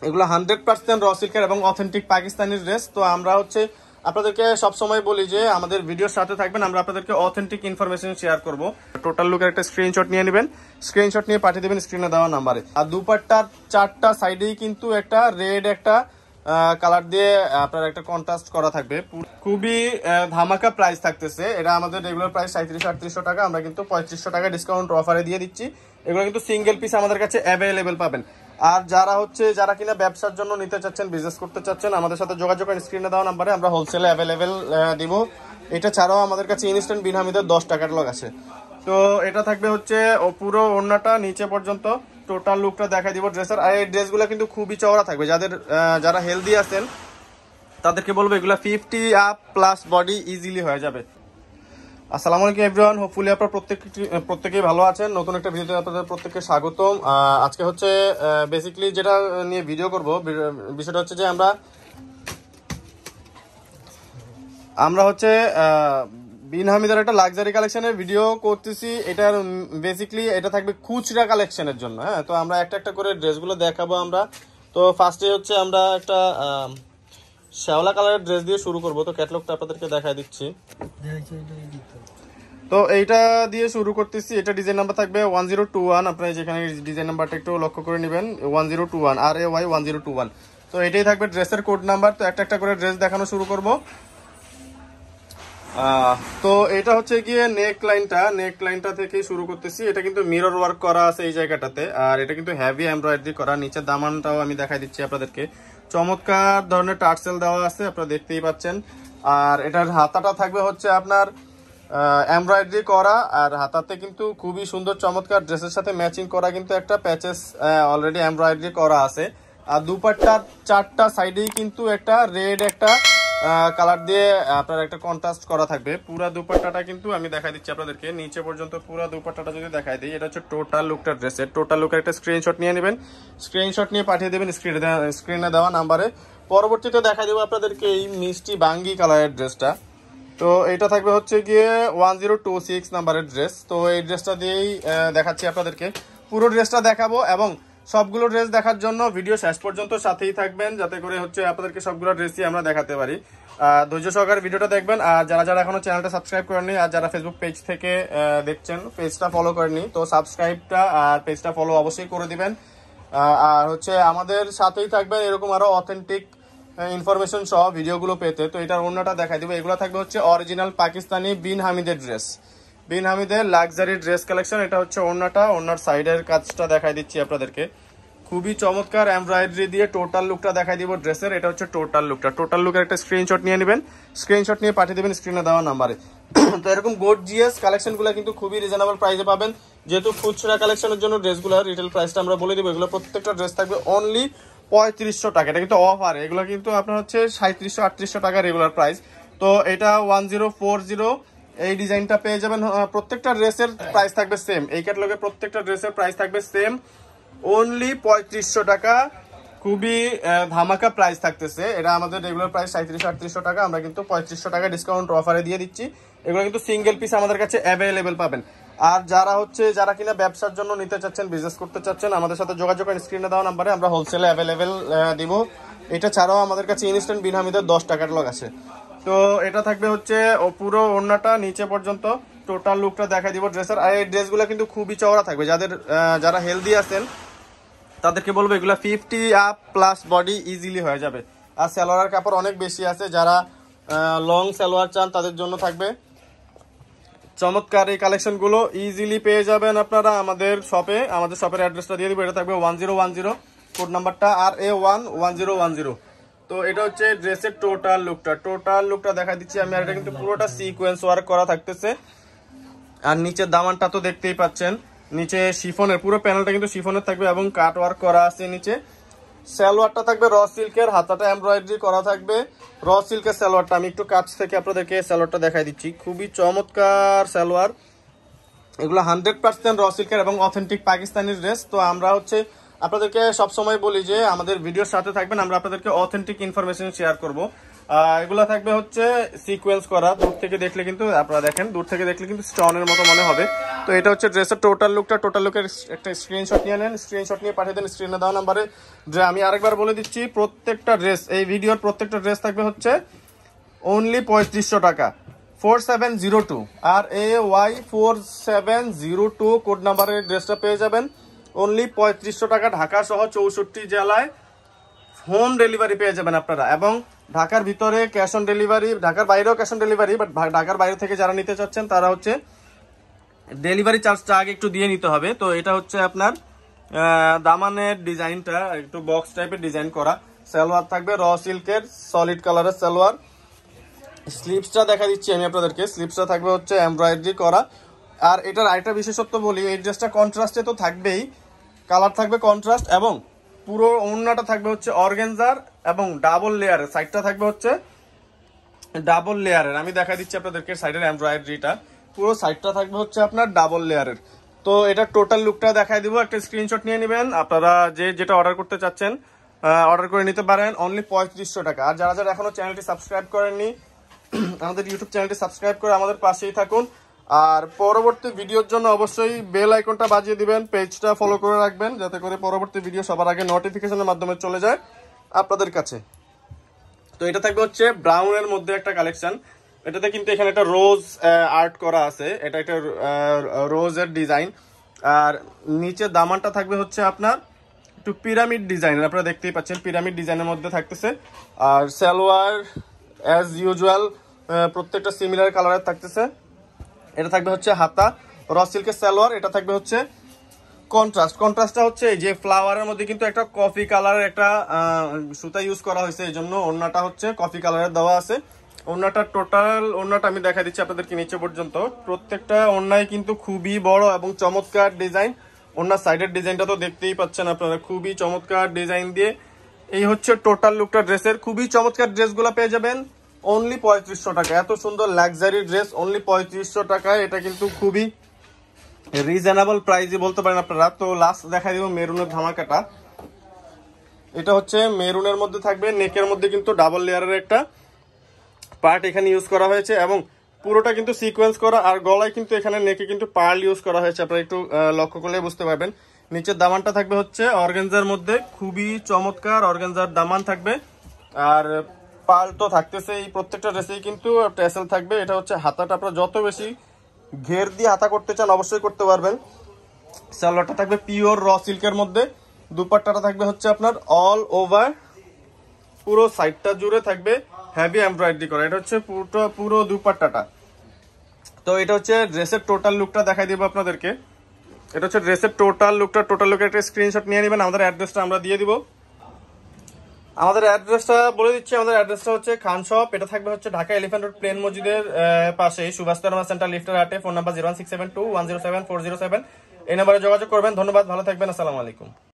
এগুলো 100% র সিল্কের এবং অথেন্টিক পাকিস্তানি ড্রেস। তো আমরা হচ্ছে আপনাদেরকে সবসময় বলি যে আমাদের ভিডিওর সাথে থাকবেন, আমরা আপনাদেরকে অথেন্টিক ইনফরমেশন শেয়ার করব। টোটাল লুকের একটা স্ক্রিনশট নিয়ে নেবেন, স্ক্রিনশট নিয়ে পাঠিয়ে দেবেন স্ক্রিনে দেওয়া নাম্বারে। আর দুপাট্টার 4টা সাইডেই কিন্তু একটা রেড একটা কালার দিয়ে আপনার একটা কন্ট্রাস্ট করা থাকবে। খুবই ধামাকা প্রাইস থাকতেছে। এটা আমাদের রেগুলার প্রাইস 3700-3800 টাকা, আমরা কিন্তু 3500 টাকা ডিসকাউন্ট অফারে দিয়ে দিচ্ছি। এগুলো কিন্তু সিঙ্গেল পিস আমাদের কাছে অ্যাভেলেবেল পাবেন। আর যারা কিনা ব্যবসার জন্য নিতে চাচ্ছেন, বিজনেস করতে চাচ্ছেন, আমাদের সাথে যোগাযোগ করেন স্ক্রিনে দেওয়া নাম্বারে, আমরা হোলসেলে অ্যাভেলেবেল দিব। এটা ছাড়াও আমাদের কাছে ইনস্ট্যান্ট বিন হামিদের 10 টাকার লগ আছে। তো এটা থাকবে হচ্ছে পুরো ওড়নাটা নিচে পর্যন্ত টোটাল লুকটা দেখাই দিব ড্রেসের। আর এই ড্রেসগুলো কিন্তু খুবই চওড়া থাকবে। যারা হেলদি আছেন তাদেরকে বলবো এগুলো 50 আপ প্লাস বডি ইজিলি হয়ে যাবে। আসসালামু আলাইকুম এভরিওয়ান, হোপফুলি আপনারা প্রত্যেকেই ভালো আছেন। নতুন একটা ভিডিওতে আপনাদের প্রত্যেককে স্বাগতম। আজকে হচ্ছে বেসিক্যালি যেটা নিয়ে ভিডিও করব, বিষয়টা হচ্ছে যে আমরা হচ্ছে বিন হামিদের একটা লাক্সারি কালেকশনের ভিডিও করতেছি। এটার বেসিক্যালি এটা থাকবে খুচরা কালেকশনের জন্য। হ্যাঁ, তো আমরা একটা একটা করে ড্রেসগুলো দেখাবো আমরা। তো ফার্স্টে হচ্ছে আমরা একটা শ্যাওলা কালারের ড্রেস দিয়ে শুরু করব। তো ক্যাটালগটা আপনাদেরকে দেখাই দিচ্ছি। তো এইটা দিয়ে শুরু করতেছি। এটা ডিজাইন নাম্বার থাকবে 1021। আপনারা যেখানে ডিজাইন নাম্বারটা একটু লক্ষ্য করে নেবেন, 1021 RAY 1021। তো এটাই থাকবে ড্রেসের কোড নাম্বার। তো একটা একটা করে ড্রেস দেখানো শুরু করব। তো এটা হচ্ছে গিয়ে নেক লাইনটা থেকে শুরু করতেছি। এটা কিন্তু মিরর ওয়ার্ক করা আছে এই জায়গাটাতে, আর এটা কিন্তু হেভি এমব্রয়ডারি করা। নিচের দামানটাও আমি দেখাই দিচ্ছি আপনাদেরকে। চমৎকার ধরনের টার্সেল দেওয়া আছে, আপনারা দেখতেই পাচ্ছেন। আর এটার হাতাটা থাকবে হচ্ছে আপনার এমব্রয়ডারি করা, আর হাতাতে কিন্তু খুবই সুন্দর চমৎকার ড্রেসের সাথে ম্যাচিং করা কিন্তু একটা প্যাচেস অলরেডি এমব্রয়ডারি করা আছে। আর দুপাট্টার 4টা সাইডেই কিন্তু একটা রেড একটা কালার দিয়ে আপনার একটা কন্ট্রাস্ট করা থাকবে। পুরা দুপাট্টাটা কিন্তু আমি দেখাই দিচ্ছি আপনাদেরকে নিচে পর্যন্ত। পুরা দুপাট্টাটা যদি দেখাই দিই, এটা হচ্ছে টোটাল লুকটা ড্রেসের। টোটাল লুকের একটা স্ক্রিনশট নিয়ে নেবেন, স্ক্রিনশট নিয়ে পাঠিয়ে দেবেন স্ক্রিনে দেওয়া নাম্বারে। পরবর্তীতে দেখাই দেবো আপনাদেরকে এই মিষ্টি বাঙ্গি কালারের ড্রেসটা। তো এটা থাকবে হচ্ছে গিয়ে 1026 নাম্বারের ড্রেস। তো এই ড্রেসটা দিয়েই দেখাচ্ছি আপনাদেরকে। পুরো ড্রেসটা দেখাবো এবং সবগুলো ড্রেস দেখার জন্য ভিডিও শেষ পর্যন্ত সাথেই থাকবেন, যাতে করে হচ্ছে আপনাদেরকে সবগুলো ড্রেসই আমরা দেখাতে পারি। ধৈর্য সহকারে ভিডিওটা দেখবেন। আর যারা এখনো চ্যানেলটা সাবস্ক্রাইব করেননি, আর যারা ফেসবুক পেজ থেকে দেখছেন, পেজটা ফলো করেননি, তো সাবস্ক্রাইবটা আর পেজটা ফলো অবশ্যই করে দিবেন। আর হচ্ছে আমাদের সাথেই থাকবেন এরকম আরো অথেন্টিক ইনফরমেশন সহ ভিডিওগুলো পেতে। তো এটার অন্যটা দেখাই দিব। এগুলো থাকবে হচ্ছে অরিজিনাল পাকিস্তানি বিন হামিদের ড্রেস, বিন হামিদের লাক্সারি ড্রেস কালেকশন। এটা হচ্ছে ওড়নার সাইডের কাজটা দেখাই দিচ্ছি আপনাদেরকে। খুবই চমৎকার এমব্রয়ডারি দিয়ে টোটাল লুকটা দেখাই দিব ড্রেসের। এটা হচ্ছে টোটাল লুকের একটা স্ক্রিনশট নিয়ে নেবেন, স্ক্রিনশট নিয়ে পাঠিয়ে দেবেন স্ক্রিনে দেওয়া নাম্বারে। তো এরকম গর্জিয়াস কালেকশনগুলো কিন্তু খুবই রিজনেবল প্রাইসে পাবেন। যেহেতু খুচরা কালেকশনের জন্য ড্রেসগুলোর রিটেল প্রাইসটা আমরা বলে দিব। এগুলো প্রত্যেকটা ড্রেস থাকবে অনলি 3500 টাকা। এটা কিন্তু অফার, এগুলো কিন্তু আপনার হচ্ছে 3700-3800 টাকা রেগুলার প্রাইস। তো এটা 1040 এই ডিজাইনটা পেয়ে যাবেন। প্রত্যেকটা ড্রেসের প্রাইস থাকবে সেম, এই ক্যাটালগে প্রত্যেকটা ড্রেসের প্রাইস থাকবে সেম, অনলি 3500 টাকা। খুবই ধামাকা প্রাইস থাকতেছে। এটা আমাদের রেগুলার প্রাইস 3700-3800 টাকা, আমরা কিন্তু 3500 টাকা ডিসকাউন্ট অফারে দিয়ে দিচ্ছি। এগুলো কিন্তু সিঙ্গেল পিস আমাদের কাছে অ্যাভেলেবেল পাবেন। আর যারা কিনা ব্যবসার জন্য নিতে চাচ্ছেন, বিজনেস করতে চাচ্ছেন, আমাদের সাথে যোগাযোগ করেন স্ক্রিনে দেওয়া নাম্বারে, আমরা হোলসেলে অ্যাভেলেবেল দিব। এটা ছাড়াও আমাদের কাছে ইনস্ট্যান্ট বিন হামিদের 10 টাকার লগ আছে। তো এটা থাকবে হচ্ছে পুরো ওড়নাটা নিচে পর্যন্ত টোটাল লুকটা দেখাই দিব ড্রেসের। আর এই ড্রেসগুলো কিন্তু খুবই চওড়া থাকবে। যারা হেলদি আছেন তাদেরকে বলবো এগুলো 50 আপ প্লাস বডি ইজিলি হয়ে যাবে। আর সালোয়ারের কাপড় অনেক বেশি আছে, যারা লং সালোয়ার চান তাদের জন্য থাকবে চমৎকার এই কালেকশনগুলো। ইজিলি পেয়ে যাবেন আপনারা আমাদের শপে। আমাদের শপের অ্যাড্রেসটা দিয়ে দিব। এটা থাকবে 1010, কোড নাম্বারটা RA1 1010। তো এটা হচ্ছে ড্রেসের টোটাল লুকটা দেখা দিচ্ছি আমি। আর এটা কিন্তু পুরোটা সিকোয়েন্স ওয়ার্ক করা থাকতেছে। আর নিচের দামানটা তো দেখতেই পাচ্ছেন, নিচে শিফনের পুরো প্যানেলটা কিন্তু শিফনের থাকবে এবং কাট ওয়ার্ক করা আছে নিচে। সালোয়ারটা থাকবে র সিল্কের, হাতাটা এমব্রয়ডারি করা থাকবে। র সিল্কের সালোয়ারটা আমি একটু কাছ থেকে আপনাদেরকে সালোয়ারটা দেখাই দিচ্ছি। খুবই চমৎকার সালোয়ার। এগুলো 100% র সিল্কের এবং অথেন্টিক পাকিস্তানি ড্রেস। তো আমরা হচ্ছে আপনাদেরকে সবসময় বলি যে আমাদের ভিডিওর সাথে থাকবেন, আমরা আপনাদেরকে অথেন্টিক ইনফরমেশন শেয়ার করব। এগুলা থাকবে হচ্ছে সিকোয়েন্স করা, দূর থেকে দেখলে কিন্তু আপনারা দেখেন, দূর থেকে দেখলে কিন্তু স্টোনের মতো মনে হবে। তো এটা হচ্ছে ড্রেসের টোটাল লুকটা, টোটাল লুকের একটা স্ক্রিনশট নিয়ে নেন, স্ক্রিনশট নিয়ে পাঠিয়ে দেন স্ক্রিনে দেওয়া নাম্বারে। আমি আরেকবার বলে দিচ্ছি, প্রত্যেকটা ড্রেস, এই ভিডিওর প্রত্যেকটা ড্রেস থাকবে হচ্ছে অনলি 3500 টাকা, 4702 আর AY4702 কোড নাম্বারের ড্রেসটা পেয়ে যাবেন অনলি 3500 টাকা। ঢাকা সহ 64 জেলায় হোম ডেলিভারি পেয়ে যাবেন আপনারা, এবং ঢাকার ভিতরে ক্যাশ অন ডেলিভারি, ঢাকার বাইরেও ক্যাশ অন ডেলিভারি, বাট ঢাকার বাইরে থেকে যারা নিতে চাচ্ছেন তারা হচ্ছে ডেলিভারি চার্জটা আগে একটু দিয়ে নিতে হবে। তো এটা হচ্ছে আপনার দামানের ডিজাইনটা একটু বক্স টাইপের ডিজাইন করা, সালোয়ার থাকবে র সিল্কের সলিড কালারের সালোয়ার। স্লিপসটা দেখা দিচ্ছি আমি আপনাদেরকে, স্লিপসটা থাকবে হচ্ছে এমব্রয়ডারি করা। আর এটার আরেকটা বিশেষত্ব বলি, এই ড্রেসটা কন্ট্রাস্টে তো থাকবেই, কালার থাকবে কন্ট্রাস্ট, এবং পুরো ওড়নাটা থাকবে হচ্ছে অর্গানজার এবং ডাবল লেয়ারের, সাইডটা থাকবে হচ্ছে ডাবল লেয়ারের। আমি দেখা দিচ্ছি আপনাদেরকে সাইডের এমব্রয়ডারিটা, পুরো সাইডটা থাকবে হচ্ছে আপনার ডাবল লেয়ারের। তো এটা টোটাল লুকটা দেখাই দিব, একটা স্ক্রিনশট নিয়ে নেবেন। আপনারা যেটা অর্ডার করতে চাচ্ছেন অর্ডার করে নিতে পারেন অনলি 3500 টাকা। আর যারা যারা এখনো চ্যানেলটি সাবস্ক্রাইব করেননি, আমাদের ইউটিউব চ্যানেলটি সাবস্ক্রাইব করে আমাদের পাশেই থাকুন। আর পরবর্তী ভিডিওর জন্য অবশ্যই বেল আইকনটা বাজিয়ে দিবেন, পেজটা ফলো করে রাখবেন যাতে করে পরবর্তী ভিডিও সবার আগে নোটিফিকেশনের মাধ্যমে চলে যায় আপনাদের কাছে। তো এটা থাকবে হচ্ছে ব্রাউনের মধ্যে একটা কালেকশন, এটাতে কিন্তু এখানে একটা রোজ আর্ট করা আছে, এটা একটা রোজের ডিজাইন। আর নিচে দামানটা থাকবে হচ্ছে আপনার একটু পিরামিড ডিজাইনের, আপনারা দেখতেই পাচ্ছেন পিরামিড ডিজাইনের মধ্যে থাকতেছে। আর সালোয়ার অ্যাজ ইউজুয়াল প্রত্যেকটা সিমিলার কালারের থাকতেছে। এটা থাকবে হচ্ছে হাতা র সিল্কের সালোয়ার, এটা থাকবে হচ্ছে কন্ট্রাস্টটা হচ্ছে এই যে ফ্লাওয়ারের মধ্যে কিন্তু একটা কফি কালারের একটা সুতা ইউজ করা হয়েছে, এই জন্য ওড়নাটা হচ্ছে কফি কালারের দেওয়া আছে। ওড়নাটা টোটাল ওড়নাটা আমি দেখা দিচ্ছি আপনাদেরকে নিচে পর্যন্ত, প্রত্যেকটা ওড়নায় কিন্তু খুবই বড় এবং চমৎকার ডিজাইন। ওড়নার সাইডের ডিজাইনটা তো দেখতেই পাচ্ছেন আপনারা, খুবই চমৎকার ডিজাইন দিয়ে। এই হচ্ছে টোটাল লুকটা ড্রেসের, খুবই চমৎকার ড্রেসগুলো পেয়ে যাবেন অনলি 3500 টাকা। এত সুন্দর লাক্সারি ড্রেস অনলি 3500 টাকায়, এটা কিন্তু খুবই রিজনেবল প্রাইসে বলতে পারেন আপনারা। তো লাস্ট দেখা দিব মেরুনের ধামাকাটা, এটা হচ্ছে মেরুনের মধ্যে থাকবে, নেকের মধ্যে কিন্তু ডাবল লেয়ারের একটা পার্ট এখানে ইউজ করা হয়েছে, এবং পুরোটা কিন্তু সিকোয়েন্স করা। আর গলায় কিন্তু এখানে নেকে কিন্তু পার্ল ইউজ করা হয়েছে, আপনারা একটু লক্ষ্য করলে বুঝতে পারবেন। নিচের দামানটা থাকবে হচ্ছে অর্গানজার মধ্যে, খুবই চমৎকার অর্গানজার দামান থাকবে। আর পার্ল তো থাকতেছে এই প্রত্যেকটা ড্রেসেই, কিন্তু টেসেল থাকবে। এটা হচ্ছে হাতাটা, আপনারা যত বেশি ঘের দিয়ে হাতা করতে চান অবশ্যই করতে পারবেন। সালোয়ারটা থাকবে পিওর র সিল্কের মধ্যে, দুপাট্টাটা থাকবে হচ্ছে আপনার অল ওভার, পুরো সাইডটা জুড়ে থাকবে হেভি এমব্রয়ডারি করা। এটা হচ্ছে পুরো দুপাট্টাটা। তো এটা হচ্ছে ড্রেসের টোটাল লুকটা দেখাই দিব আপনাদেরকে, এটা হচ্ছে ড্রেসের টোটাল লুকটা। টোটাল লুকের একটা স্ক্রিনশট নিয়ে নেবেন, আমাদের অ্যাড্রেসটা আমরা দিয়ে দিব। আমাদের অ্যাড্রেসটা বলে দিচ্ছি, আমাদের অ্যাড্রেসটা হচ্ছে খান শপ, এটা থাকবে হচ্ছে ঢাকা এলিফ্যান্ট রোড প্লেন মসজিদের পাশে সুভাষ সেন্টার লিফটের হাটে। ফোন নাম্বার 01672107407, এই নাম্বারে যোগাযোগ করবেন। ধন্যবাদ, ভালো থাকবেন, আসসালামু আলাইকুম।